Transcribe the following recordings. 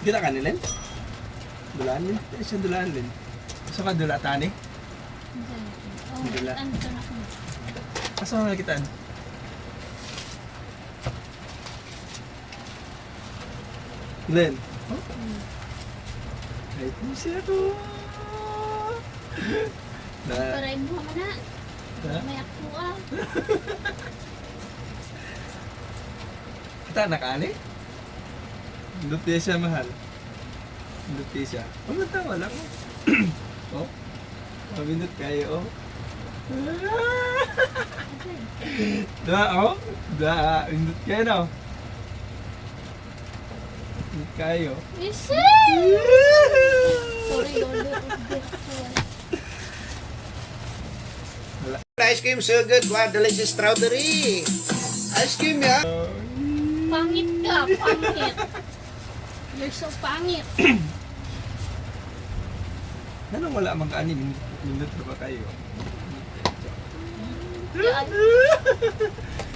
Kita ka nilen? Dulaan din. Siya dulaan din. Asa ka dula tani? Oh, Dula. andito na ako. Asa ka nakitaan? Len? Oh? Ay, siya ko. Paray mo ka na. Ha? May ako ah. Kita nakani? Hindot niya siya mahal. Hindot niya siya. Wala ko. Oh? Mabindot kayo, oh. Da, oh? Da, hindot kayo na, oh. Hindot kayo. Listen! Sorry, Lolo. Wala. Ice cream so good, wow, delicious strawberry. Ice cream, yeah. Pangit ka, pangit. You're so pangit. Anong wala mang kaani? Hindot na ba kayo? Yan.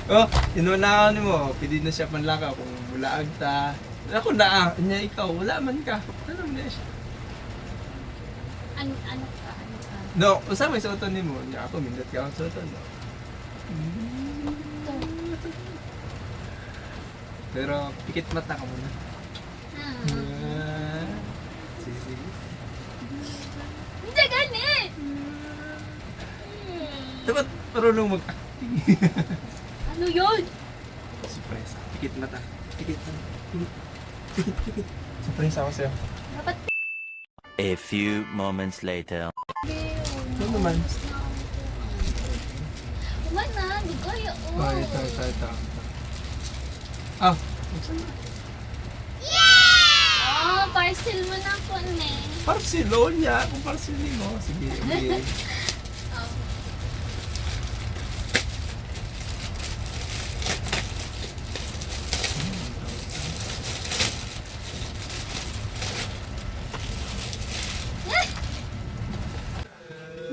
Oh, inunahan mo. Pwede na siya panlakaw kung wala agta. Ako na, niya ikaw, wala man ka. Ano na siya? Ano ka? No, usama sa uton ni mo. Niya ako, mindot ka ako sa uton, no? Pero, pikit mata ka muna. Ah. Sige. Hindi ganit! Dapat marunong mag-acting. Ano yun? Surprise. Pikit mata. Pikit mata. Pikit. Surprise ako sa'yo. Dapat A few moments later. Ano naman? Wala na, di kaya. Oh, ito. Ah, saan na? Oh, parcel mo na po, ne. Parcelo niya. Kung parcelin mo. Sige, okay.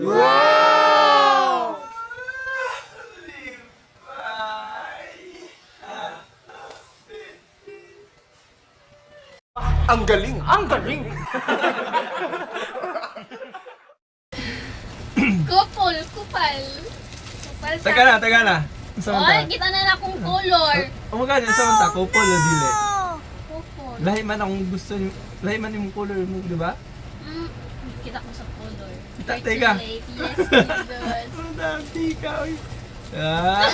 Oh. Ang galing, ang galing. Kupal. Kupal sa... Taga na. Saan Oy, ta? kita na akong color. Oh my God, saan ta? Couple o dili? Kupal. Lahi man akong gusto, lahi man yung color mo, di ba? Kita ko sa color. Teka. Virtually, yes, Jesus. Ang dami ka, oy. Ah!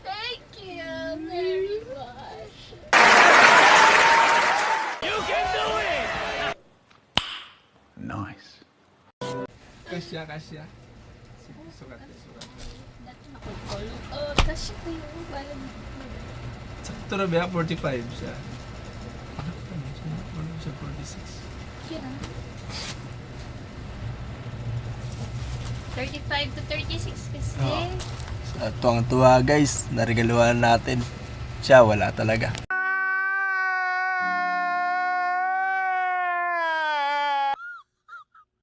Thank you very much. Nice. Kasya. Sige, sukat. Oh, kasi ko yung balag. Sakto na ba? 45 siya. Ano siya? 46. Yun ah. 35 to 36 kasi. Tuwang-tuwa guys, naregaluhan natin. Siya wala talaga.